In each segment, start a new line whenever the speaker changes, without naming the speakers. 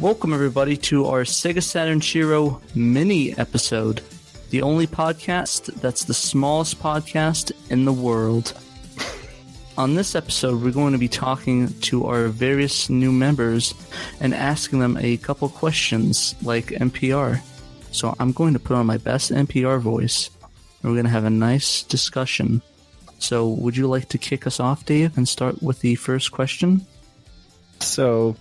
Welcome, everybody, to our Sega Saturn SHIRO mini episode. The only podcast that's the smallest podcast in the world. On this episode, we're going to be talking to our various new members and asking them a couple questions like NPR. So I'm going to put on my best NPR voice, and we're going to have a nice discussion. So would you like to kick us off, Dave, and start with the first question?
So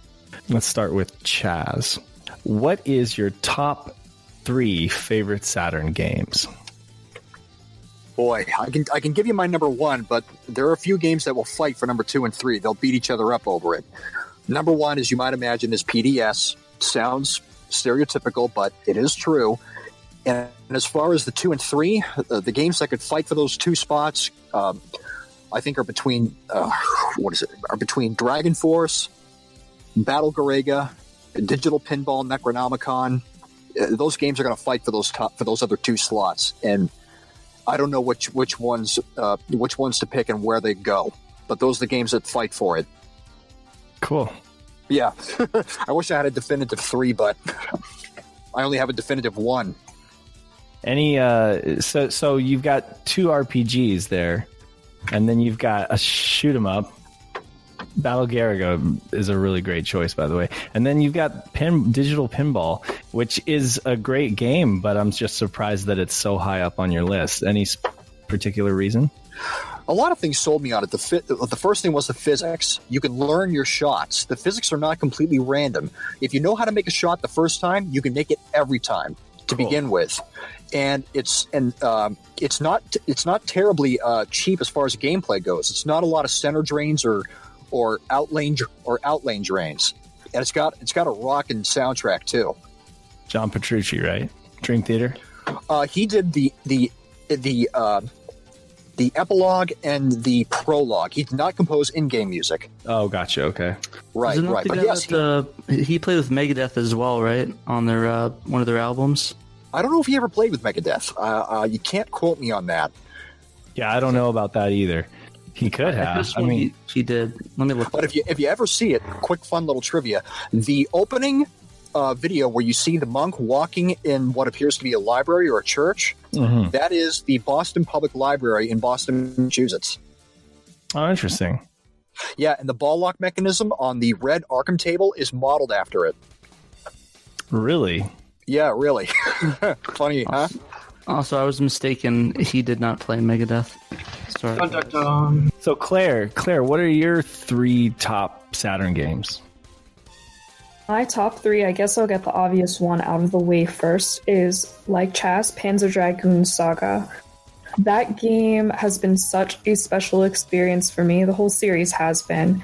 let's start with Chaz. What is your top 3 favorite Saturn games?
Boy, I can give you my number 1, but there are a few games that will fight for number 2 and 3. They'll beat each other up over it. Number 1, as you might imagine, is PDS. Sounds stereotypical, but it is true. And as far as the 2 and 3, the games that could fight for those 2 spots, I think are between Are between Dragon Force, Battle Garega, Digital Pinball Necronomicon. Those games are going to fight for those other 2 slots, and I don't know which ones to pick and where they go. But those are the games that fight for it.
Cool.
Yeah, I wish I had a definitive 3, but I only have a definitive 1.
So you've got 2 RPGs there, and then you've got a shoot 'em up. Battle Garega is a really great choice, by the way. And then you've got Digital Pinball, which is a great game, but I'm just surprised that it's so high up on your list. Any particular reason?
A lot of things sold me on it. The first thing was the physics. You can learn your shots. The physics are not completely random. If you know how to make a shot the first time, you can make it every time to begin with. And it's not terribly cheap as far as gameplay goes. It's not a lot of center drains or outlane drains, and it's got a rockin' soundtrack too.
John Petrucci, right? Dream Theater.
He did the epilogue and the prologue. He did not compose in-game music.
Oh, gotcha. Okay.
Right.
But yes, he played with Megadeth as well, right? On their one of their albums.
I don't know if he ever played with Megadeth. You can't quote me on that.
Yeah, I don't know about that either. He could have. I mean,
he did. Let me look.
But if you ever see it, quick fun little trivia: the opening video where you see the monk walking in what appears to be a library or a church, that is the Boston Public Library in Boston, Massachusetts.
Oh, interesting.
Yeah, and the ball lock mechanism on the red Arkham table is modeled after it. Really? Yeah, really. Funny, huh?
Also, I was mistaken. He did not play Megadeth. Sorry.
So, Claire, what are your 3 top Saturn games?
My top 3, I guess I'll get the obvious one out of the way first, is, like Chaz, Panzer Dragoon Saga. That game has been such a special experience for me. The whole series has been.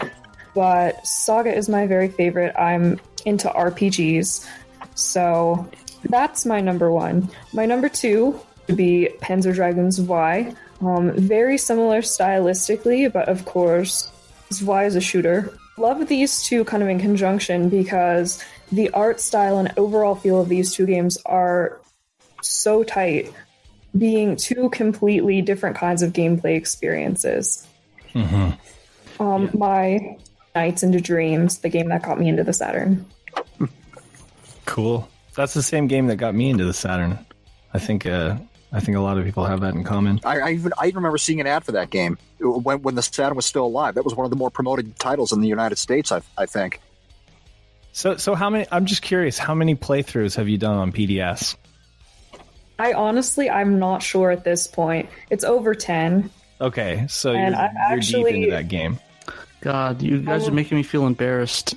But Saga is my very favorite. I'm into RPGs. So that's my number 1. My number 2 would be Panzer Dragoon Y. Very similar stylistically, but of course, Y is a shooter. Love these 2 kind of in conjunction because the art style and overall feel of these 2 games are so tight, being 2 completely different kinds of gameplay experiences. My Nights into Dreams, the game that got me into the Saturn.
Cool. That's the same game that got me into the Saturn. I think a lot of people have that in common.
I even remember seeing an ad for that game when the Saturn was still alive. That was one of the more promoted titles in the United States, I think.
So how many? I'm just curious. How many playthroughs have you done on PDS?
I'm not sure at this point. It's over 10.
Okay, so you're deep into that game.
God, you guys are making me feel embarrassed.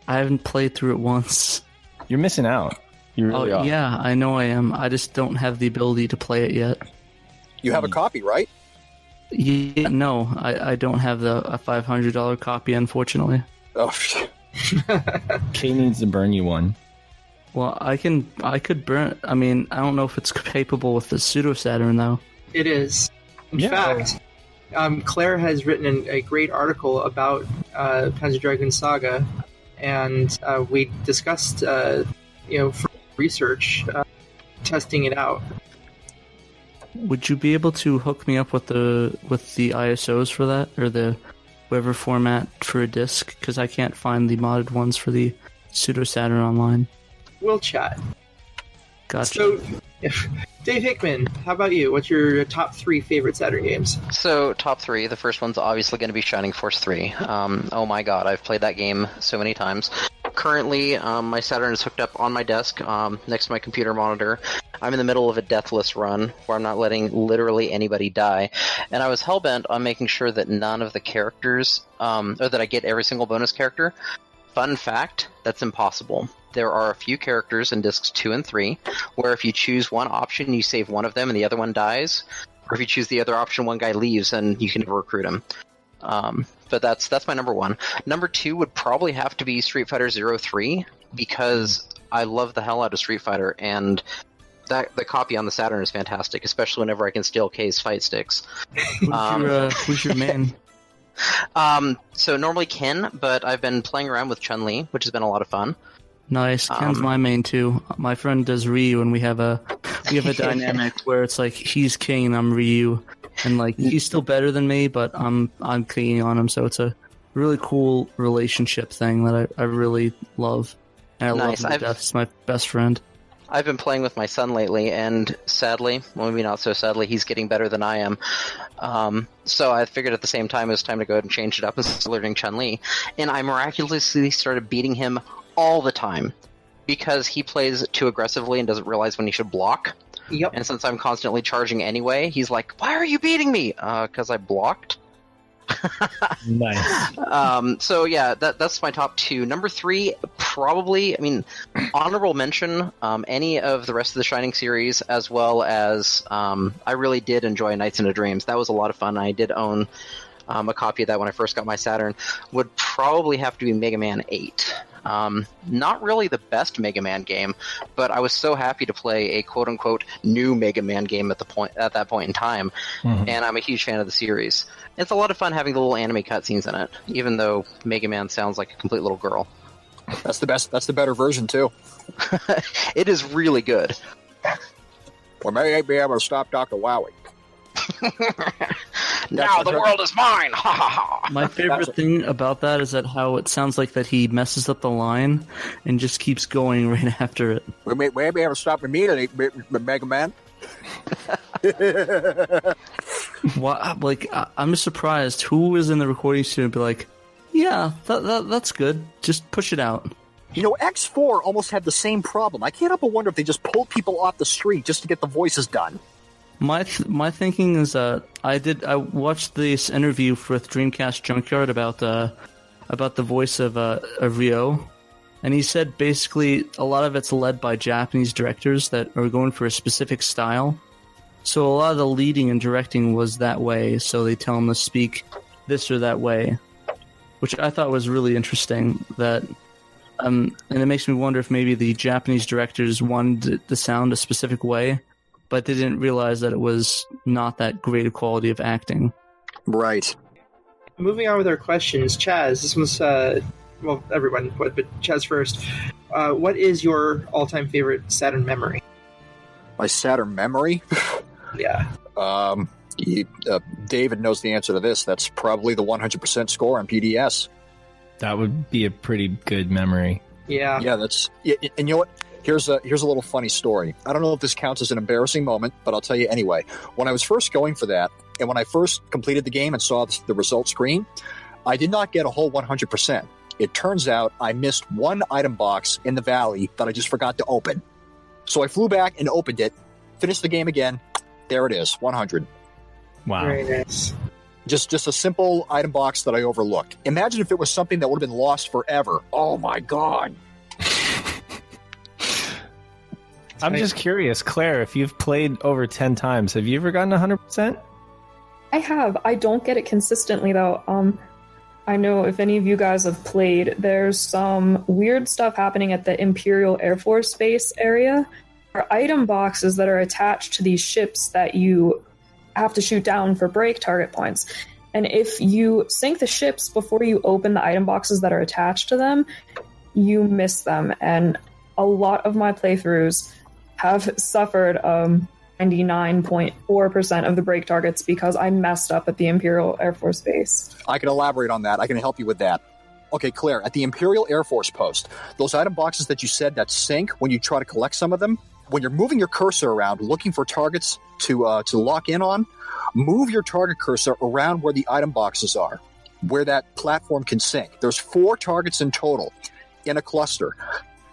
I haven't played through it once.
You're missing out. You really are.
Yeah, I know I am. I just don't have the ability to play it yet.
You have a copy, right?
Yeah, no, I don't have a $500 copy, unfortunately.
Oh,
Kay needs to burn you one.
Well, I could burn. I mean, I don't know if it's capable with the Pseudo Saturn though.
It is. In fact, Claire has written a great article about Panzer Dragoon Saga, and we discussed, for research, testing it out.
Would you be able to hook me up with the ISOs for that, or the whatever format for a disc? Because I can't find the modded ones for the Pseudo Saturn Online.
We'll chat.
Gotcha.
So, Dave Hickman, how about you? What's your top 3 favorite Saturn games?
So, top 3. The first one's obviously going to be Shining Force 3. Oh my god, I've played that game so many times. Currently, my Saturn is hooked up on my desk next to my computer monitor. I'm in the middle of a deathless run where I'm not letting literally anybody die. And I was hellbent on making sure that none of the characters, or that I get every single bonus character. Fun fact, that's impossible. There are a few characters in discs 2 and 3 where if you choose one option, you save one of them and the other one dies. Or if you choose the other option, one guy leaves and you can never recruit him. But that's my number 1. Number 2 would probably have to be Street Fighter 03 because I love the hell out of Street Fighter, and the copy on the Saturn is fantastic, especially whenever I can steal K's fight sticks.
Who's your main?
So normally Ken, but I've been playing around with Chun-Li, which has been a lot of fun.
Nice. Ken's my main too. My friend does Ryu, and we have a dynamic where it's like he's King and I'm Ryu, and like he's still better than me, but I'm keying on him. So it's a really cool relationship thing that I really love, and I love him to death. He's my best friend.
I've been playing with my son lately, and sadly, well, maybe not so sadly, he's getting better than I am. So I figured at the same time it was time to go ahead and change it up and start learning Chun-Li, and I miraculously started beating him all the time because he plays too aggressively and doesn't realize when he should block.
Yep.
And since I'm constantly charging anyway, he's like, "Why are you beating me?" Because I blocked.
Nice.
So yeah, that's my top 2. Number 3, probably, I mean, honorable mention, any of the rest of the Shining series, as well as I really did enjoy Nights into Dreams. That was a lot of fun. I did own a copy of that when I first got my Saturn. Would probably have to be Mega Man 8. Not really the best Mega Man game, but I was so happy to play a quote-unquote new Mega Man game at that point in time, and I'm a huge fan of the series. It's a lot of fun having the little anime cutscenes in it, even though Mega Man sounds like a complete little girl.
That's the best. That's the better version too.
It is really good.
Well, may I be able to stop Dr. Wowie?
Now the world is mine! Ha ha ha!
My favorite thing about that is that how it sounds like that he messes up the line and just keeps going right after it.
We may be able to stop immediately, Mega Man.
I'm just surprised. Who was in the recording studio and be like, yeah, that's good. Just push it out.
You know, X4 almost had the same problem. I can't help but wonder if they just pulled people off the street just to get the voices done.
My thinking is I watched this interview with Dreamcast Junkyard about the voice of Ryo, and he said basically a lot of it's led by Japanese directors that are going for a specific style. So a lot of the leading and directing was that way, so they tell him to speak this or that way, which I thought was really interesting. That and it makes me wonder if maybe the Japanese directors wanted the sound a specific way, but they didn't realize that it was not that great a quality of acting.
Right.
Moving on with our questions, Chaz, this one's, well, everyone, but Chaz first. What is your all-time favorite Saturn memory?
My Saturn memory?
Yeah.
David knows the answer to this. That's probably the 100% score on PDS.
That would be a pretty good memory.
Yeah.
Yeah, and you know what? Here's a little funny story. I don't know if this counts as an embarrassing moment, but I'll tell you anyway. When I was first going for that, and when I first completed the game and saw the result screen, I did not get a whole 100%. It turns out I missed one item box in the valley that I just forgot to open. So I flew back and opened it, finished the game again. There it is, 100.
Wow.
Very nice.
Just a simple item box that I overlooked. Imagine if it was something that would have been lost forever. Oh my God.
I'm just curious, Claire, if you've played over 10 times, have you ever gotten 100%?
I have. I don't get it consistently, though. I know if any of you guys have played, there's some weird stuff happening at the Imperial Air Force Base area. There are item boxes that are attached to these ships that you have to shoot down for break target points. And if you sink the ships before you open the item boxes that are attached to them, you miss them. And a lot of my playthroughs have suffered 99.4% of the break targets because I messed up at the Imperial Air Force Base.
I can elaborate on that. I can help you with that. Okay, Claire, at the Imperial Air Force Post, those item boxes that you said that sync when you try to collect some of them, when you're moving your cursor around looking for targets to lock in on, move your target cursor around where the item boxes are, where that platform can sync. There's 4 targets in total in a cluster.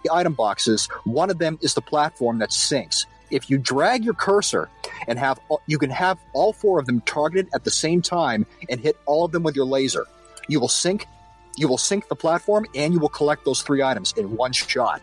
The item boxes, one of them is the platform that syncs. If you drag your cursor and you can have all 4 of them targeted at the same time and hit all of them with your laser, you will sync the platform and you will collect those 3 items in one shot.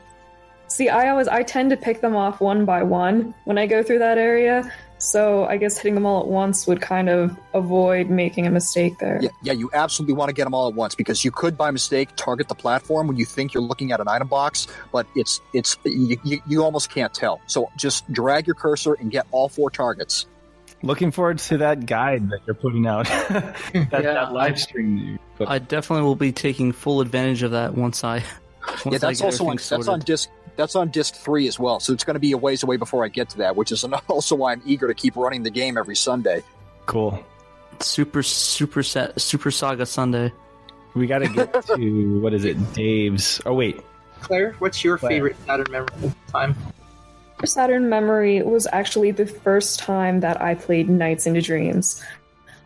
See, I tend to pick them off one by one when I go through that area, so I guess hitting them all at once would kind of avoid making a mistake there.
Yeah, you absolutely want to get them all at once, because you could by mistake target the platform when you think you're looking at an item box, but you almost can't tell. So just drag your cursor and get all 4 targets.
Looking forward to that guide that you're putting out. that live stream that you put.
I definitely will be taking full advantage of that once
that's on disc 3 as well, so it's going to be a ways away before I get to that, which is also why I'm eager to keep running the game every Sunday.
Cool.
Super Saga Sunday.
We got to get to, what is it, Dave's... Oh, wait.
Claire, what's your favorite Saturn memory at the time?
Saturn memory was actually the first time that I played Nights into Dreams.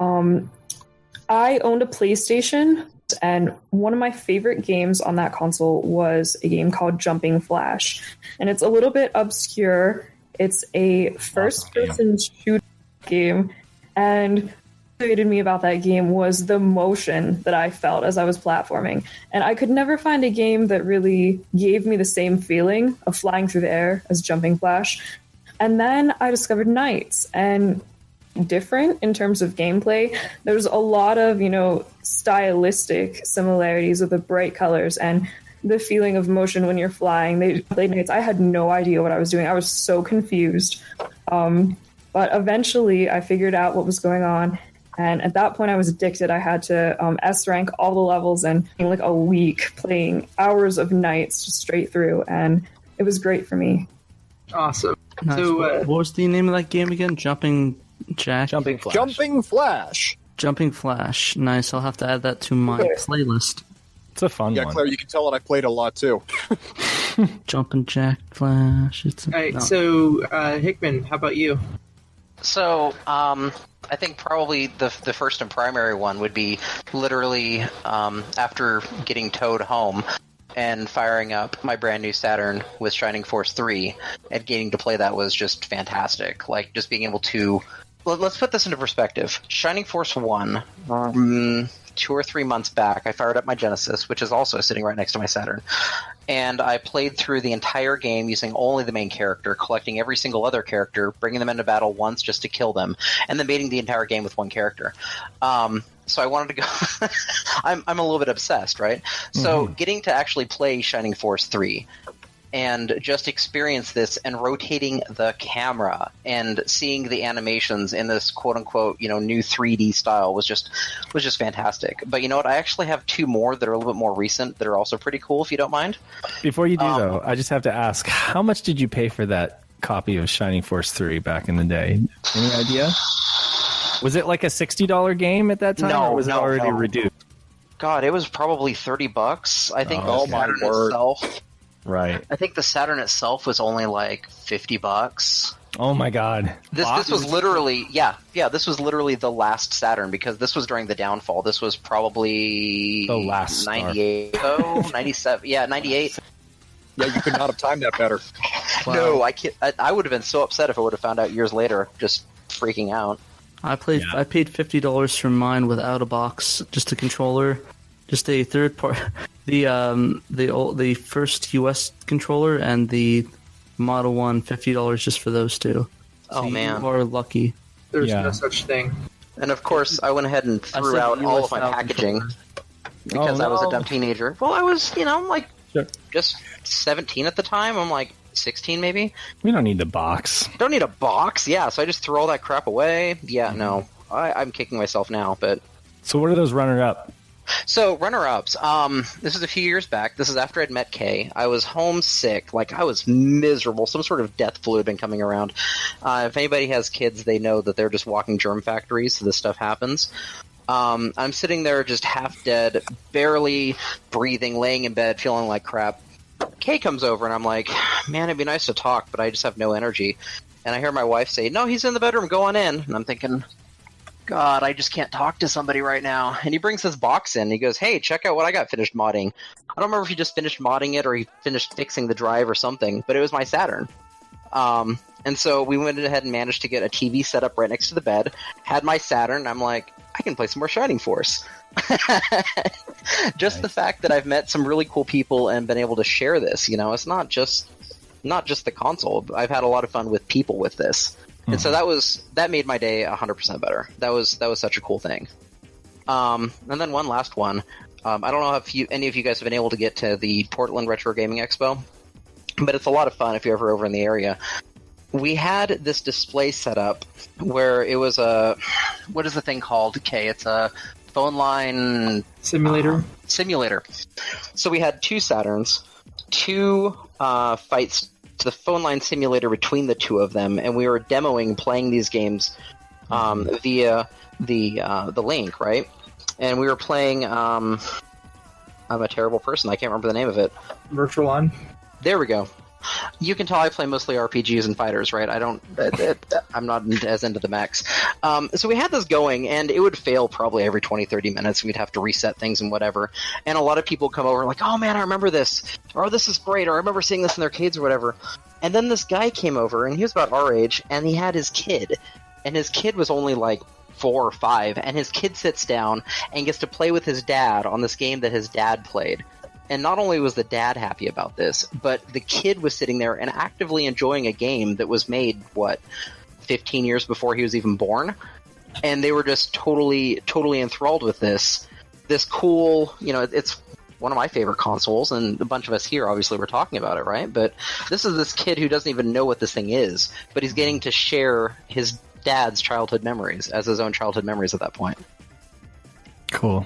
I owned a PlayStation, and one of my favorite games on that console was a game called Jumping Flash. And it's a little bit obscure. It's a first-person shooter game, and what motivated me about that game was the motion that I felt as I was platforming. And I could never find a game that really gave me the same feeling of flying through the air as Jumping Flash. And then I discovered Nights, and different in terms of gameplay. There's a lot of, stylistic similarities with the bright colors and the feeling of motion when you're flying. They played Nights. I had no idea what I was doing. I was so confused. But eventually I figured out what was going on. And at that point I was addicted. I had to S rank all the levels, and like a week playing hours of Nights just straight through. And it was great for me.
Awesome.
Nice.
So,
what was the name of that game again? Jumping Flash.
Jumping Flash.
Nice. I'll have to add that to my playlist.
It's a fun one.
Yeah, Claire, you can tell that I played a lot too.
Jumping Jack Flash.
All right, so Hickman, how about you?
So, I think probably the first and primary one would be literally after getting towed home and firing up my brand new Saturn with Shining Force 3 and getting to play that was just fantastic. Like, just being able to... Let's put this into perspective. Shining Force 1, 2 or 3 months back, I fired up my Genesis, which is also sitting right next to my Saturn, and I played through the entire game using only the main character, collecting every single other character, bringing them into battle once just to kill them, and then beating the entire game with one character. So I wanted to go... I'm a little bit obsessed, right? So getting to actually play Shining Force 3 and just experience this, and rotating the camera and seeing the animations in this quote-unquote, new 3D style was just fantastic. But you know what? I actually have 2 more that are a little bit more recent that are also pretty cool, if you don't mind.
Before you do, though, I just have to ask, how much did you pay for that copy of Shining Force 3 back in the day? Any idea? Was it like a $60 game at that time, or was it already reduced?
God, it was probably $30. I think
Oh, my word.
itself...
Right.
I think the Saturn itself was only like $50.
Oh my God.
This was literally this was literally the last Saturn, because this was during the downfall. This was probably
the last
98, 97, 98.
Yeah, you could not have timed that better.
Wow.
No, I can't. I would have been so upset if I would have found out years later, just freaking out.
I paid $50 for mine without a box, just a controller, just a third part. The first US controller and the Model 1, $50 just for those two.
Oh,
so
man.
You are lucky.
There's no such thing.
And of course, I went ahead and threw out all of my packaging because I was a dumb teenager. Well, I was, just 17 at the time. I'm like 16 maybe.
We don't need the box.
Don't need a box, yeah. So I just threw all that crap away. Yeah, no. I'm kicking myself now, but...
So what are those runner-up?
So, runner-ups. This is a few years back. This is after I'd met Kay. I was homesick. Like, I was miserable. Some sort of death flu had been coming around. If anybody has kids, they know that they're just walking germ factories, so this stuff happens. I'm sitting there just half dead, barely breathing, laying in bed, feeling like crap. Kay comes over, and I'm like, man, it'd be nice to talk, but I just have no energy. And I hear my wife say, no, he's in the bedroom, go on in. And I'm thinking, God, I just can't talk to somebody right now. And he brings his box in. He goes, hey, check out what I got finished modding. I don't remember if he just finished modding it or he finished fixing the drive or something, but it was my Saturn. And so we went ahead and managed to get a TV set up right next to the bed, had my Saturn, and I'm like, I can play some more Shining Force. Just the fact that I've met some really cool people and been able to share this, it's not just the console. I've had a lot of fun with people with this. And so that made my day 100% better. That was such a cool thing. And then one last one. I don't know if any of you guys have been able to get to the Portland Retro Gaming Expo, but it's a lot of fun if you're ever over in the area. We had this display set up where it was what is the thing called, Kay? It's a phone line
simulator.
Simulator. So we had 2 Saturns, 2 fights to the phone line simulator between the 2 of them, and we were demoing playing these games via the link, right? And we were playing. I'm a terrible person. I can't remember the name of it.
Virtual On.
There we go. You can tell I play mostly RPGs and fighters, right? I'm not as into the mechs. So we had this going, and it would fail probably every 20, 30 minutes. We'd have to reset things and whatever. And a lot of people come over like, oh man, I remember this. Or oh, this is great. Or I remember seeing this in the arcades or whatever. And then this guy came over, and he was about our age, and he had his kid. And his kid was only like 4 or 5. And his kid sits down and gets to play with his dad on this game that his dad played. And not only was the dad happy about this, but the kid was sitting there and actively enjoying a game that was made, 15 years before he was even born? And they were just totally enthralled with this cool, it's one of my favorite consoles, and a bunch of us here obviously were talking about it, right? But this is this kid who doesn't even know what this thing is, but he's getting to share his dad's childhood memories as his own childhood memories at that point.
Cool.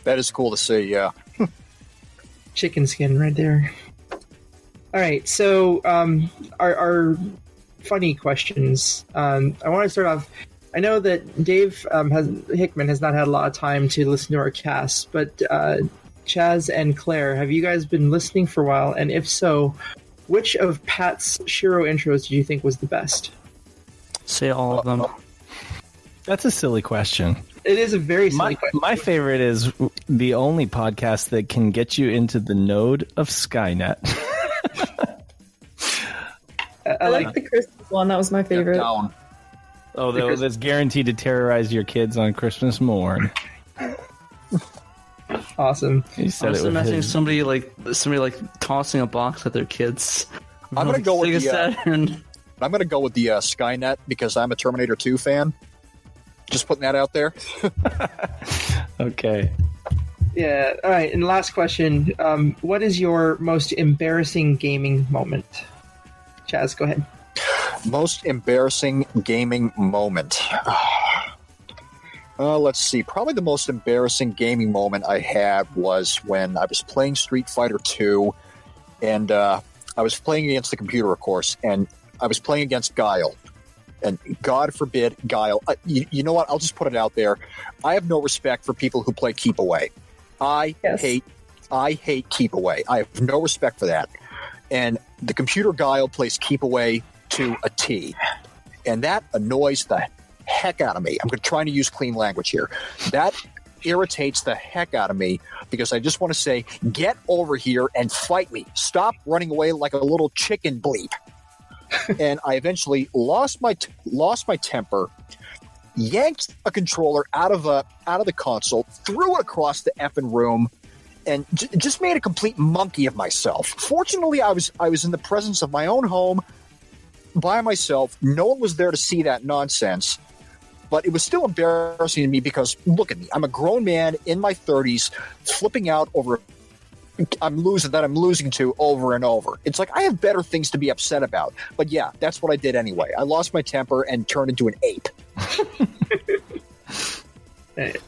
That is cool to see, yeah.
Chicken skin right there. All right, so our funny questions. I want to start off. I know that Dave Hickman has not had a lot of time to listen to our cast, but Chaz and Claire, have you guys been listening for a while? And if so, which of Pat's SHIRO intros do you think was the best?
Say all of them.
That's a silly question.
It is a very silly question.
My favorite is the only podcast that can get you into the node of Skynet.
I like the Christmas one. That was my favorite.
Oh, that's guaranteed to terrorize your kids on Christmas morn.
Awesome.
He said
I was
it with
imagining
his...
somebody like tossing a box at their kids.
I'm going to go with
Sega
the
Saturn.
I'm going to go with the Skynet because I'm a Terminator 2 fan. Just putting that out there.
Okay.
Yeah. All right. And last question. What is your most embarrassing gaming moment? Chaz, go ahead.
Most embarrassing gaming moment. Let's see. Probably the most embarrassing gaming moment I had was when I was playing Street Fighter 2, and I was playing against the computer, of course, and I was playing against Guile. And God forbid, Guile. You know what? I'll just put it out there. I have no respect for people who play Keep Away. I hate Keep Away. I have no respect for that. And the computer Guile plays Keep Away to a T. And that annoys the heck out of me. I'm trying to use clean language here. That irritates the heck out of me because I just want to say, get over here and fight me. Stop running away like a little chicken bleep. And I eventually lost my temper, yanked a controller out of the console, threw it across the effing room, and just made a complete monkey of myself. Fortunately, I was in the presence of my own home by myself. No one was there to see that nonsense. But it was still embarrassing to me because, look at me. I'm a grown man in my 30s flipping out over I'm losing to over and over. It's like I have better things to be upset about. But yeah, that's what I did anyway. I lost my temper and turned into an ape.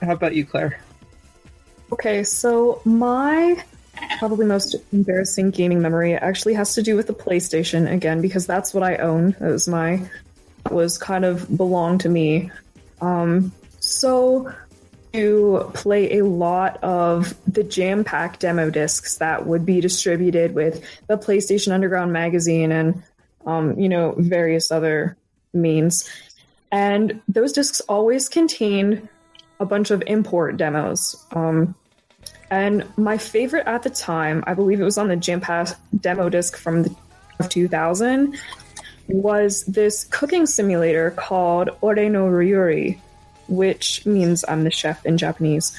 How about you, Claire?
Okay, so my probably most embarrassing gaming memory actually has to do with the PlayStation again, because that's what I own. It was kind of belonged to me. So to play a lot of the jam-packed demo discs that would be distributed with the PlayStation Underground magazine and, various other means. And those discs always contained a bunch of import demos. And my favorite at the time, I believe it was on the jam-packed demo disc from 2000, was this cooking simulator called Ore no Ryuri, which means I'm the chef in Japanese.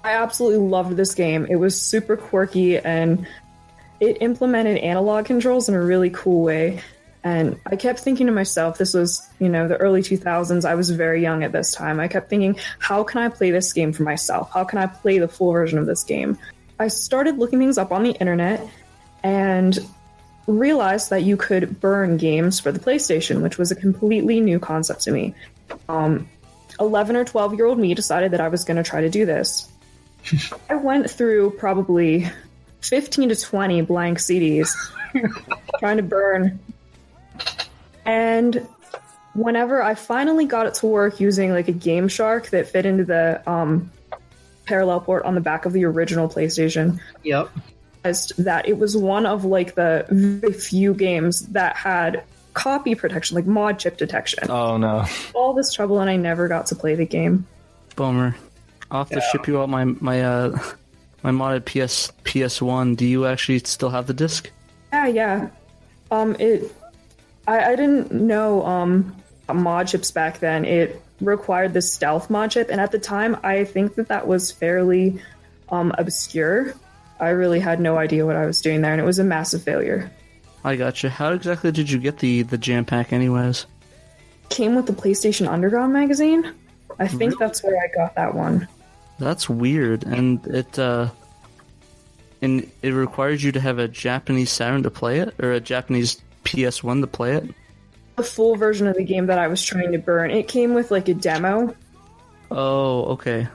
I absolutely loved this game. It was super quirky and it implemented analog controls in a really cool way. And I kept thinking to myself, this was, the early 2000s. I was very young at this time. I kept thinking, how can I play this game for myself? How can I play the full version of this game? I started looking things up on the internet and realized that you could burn games for the PlayStation, which was a completely new concept to me. 11 or 12-year-old me decided that I was going to try to do this. I went through probably 15 to 20 blank CDs trying to burn. And whenever I finally got it to work using like a Game Shark that fit into the parallel port on the back of the original PlayStation,
Yep.
that it was one of like the very few games that had copy protection, like mod chip detection.
Oh no.
All this trouble and I never got to play the game.
Bummer. I'll have to ship you out my modded PS1. Do you actually still have the disc?
Yeah. I didn't know mod chips back then. It required the stealth mod chip, and at the time I think that was fairly obscure. I really had no idea what I was doing there, and it was a massive failure.
I gotcha. How exactly did you get the jam pack anyways?
Came with the PlayStation Underground magazine. I think that's where I got that one.
That's weird, and it requires you to have a Japanese Saturn to play it, or a Japanese PS1 to play it?
The full version of the game that I was trying to burn. It came with like a demo.
Oh, okay.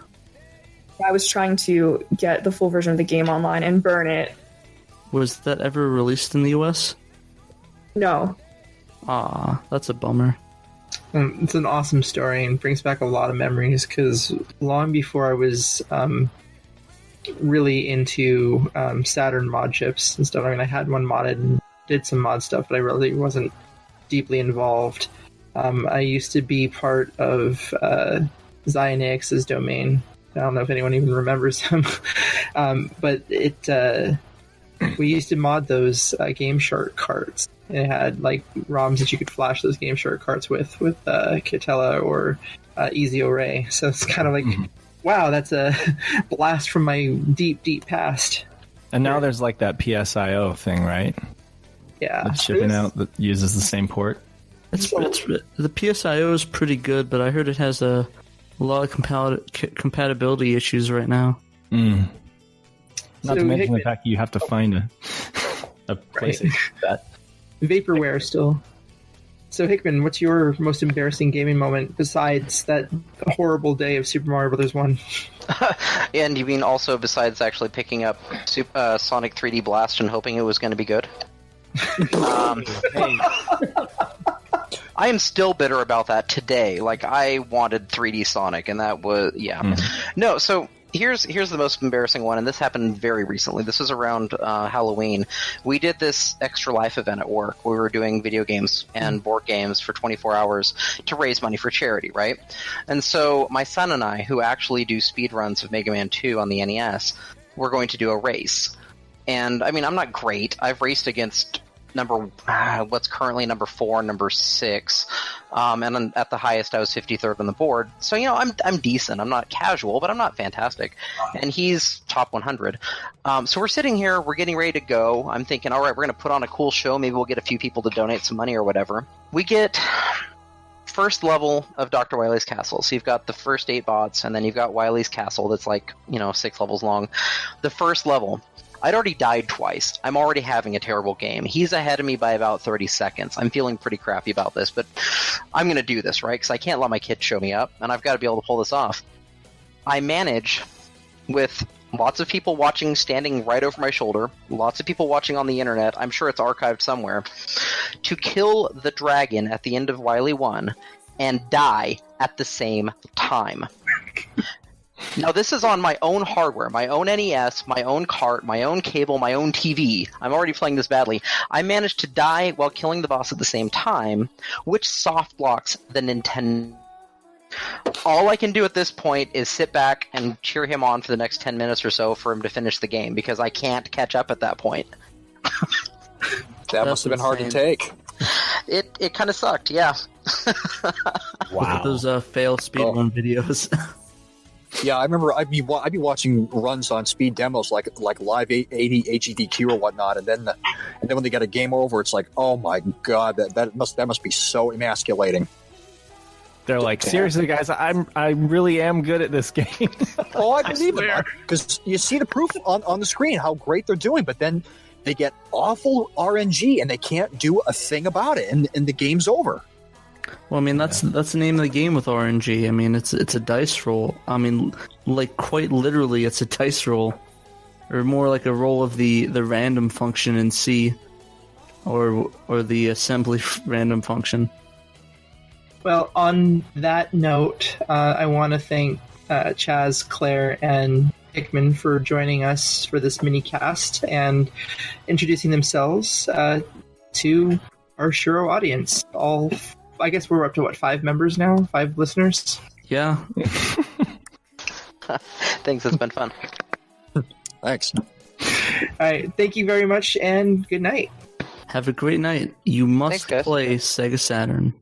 I was trying to get the full version of the game online and burn it.
Was that ever released in the US?
No.
Ah, that's a bummer.
It's an awesome story and brings back a lot of memories because long before I was really into Saturn mod chips and stuff, I had one modded and did some mod stuff, but I really wasn't deeply involved. I used to be part of Xyanax's domain. I don't know if anyone even remembers him. But we used to mod those Game Shark carts. It had like ROMs that you could flash those Game Shark carts with Kitella or Easy Array. So it's kind of like, wow, that's a blast from my deep, deep past.
And now there's like that PSIO thing, right?
Yeah.
That's shipping out that uses the same port.
The PSIO is pretty good, but I heard it has a lot of compatibility issues right now.
Not
So
to mention
Hickman,
the fact that you have to find a place to use that.
Vaporware still. So Hickman, what's your most embarrassing gaming moment besides that horrible day of Super Mario Bros. 1?
And you mean also besides actually picking up Sonic 3D Blast and hoping it was going to be good? I am still bitter about that today. Like, I wanted 3D Sonic, and that was... Yeah. No, so... Here's the most embarrassing one, and this happened very recently. This was around Halloween. We did this Extra Life event at work. We were doing video games and board games for 24 hours to raise money for charity, right? And so my son and I, who actually do speed runs of Mega Man 2 on the NES, were going to do a race. And, I mean, I'm not great. I've raced against what's currently number 4, number 6, and at the highest I was 53rd on the board. So I'm decent. I'm not casual, but I'm not fantastic. And he's top 100. So we're sitting here, we're getting ready to go. I'm thinking, all right, we're going to put on a cool show. Maybe we'll get a few people to donate some money or whatever. We get first level of Dr. Wily's castle. So you've got the first 8 bots, and then you've got Wily's castle that's like 6 levels long. The first level. I'd already died twice. I'm already having a terrible game. He's ahead of me by about 30 seconds. I'm feeling pretty crappy about this, but I'm going to do this, right? Because I can't let my kid show me up, and I've got to be able to pull this off. I manage, with lots of people watching standing right over my shoulder, lots of people watching on the internet, I'm sure it's archived somewhere, to kill the dragon at the end of Wily 1 and die at the same time. Now, this is on my own hardware, my own NES, my own cart, my own cable, my own TV. I'm already playing this badly. I managed to die while killing the boss at the same time, which soft locks the Nintendo. All I can do at this point is sit back and cheer him on for the next 10 minutes or so for him to finish the game, because I can't catch up at that point.
That must have been hard to take.
It kind of sucked, yeah.
Wow.
Those fail speedrun videos.
Yeah, I remember I'd be watching runs on speed demos like live 80 HEDQ or whatnot, and then when they get a game over, it's like, oh my god, that must be so emasculating.
They're like, seriously, guys, I really am good at this game.
Oh, I believe it, because you see the proof on the screen how great they're doing, but then they get awful RNG and they can't do a thing about it, and the game's over.
Well, I mean, that's the name of the game with RNG. I mean, it's a dice roll. I mean, like, quite literally, it's a dice roll, or more like a roll of the random function in C, or the assembly random function.
Well, on that note, I want to thank Chaz, Claire, and Hickman for joining us for this mini-cast and introducing themselves to our SHIRO audience. I guess we're up to, 5 members now? 5 listeners?
Yeah.
Thanks, it's been fun.
Thanks.
All right, thank you very much, and good night.
Have a great night. You must
Thanks, guys.
play Sega Saturn.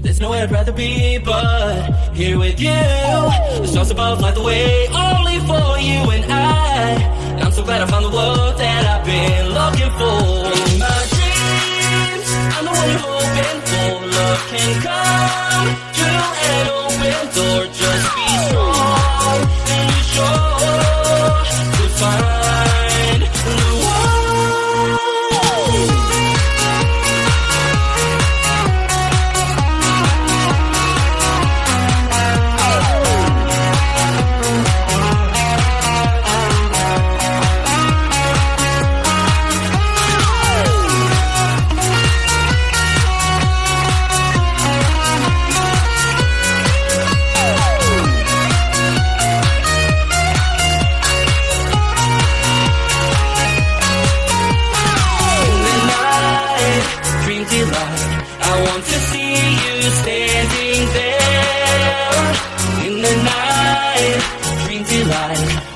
There's nowhere I'd rather be but here with you. The stars above light the way only for you and I. I'm so glad I found the love that I've been looking for. In my dreams, I'm the one you're hoping for. Love can come through an open door. Just be strong and be sure to find the one. I want to see you standing there in the night, dream delight.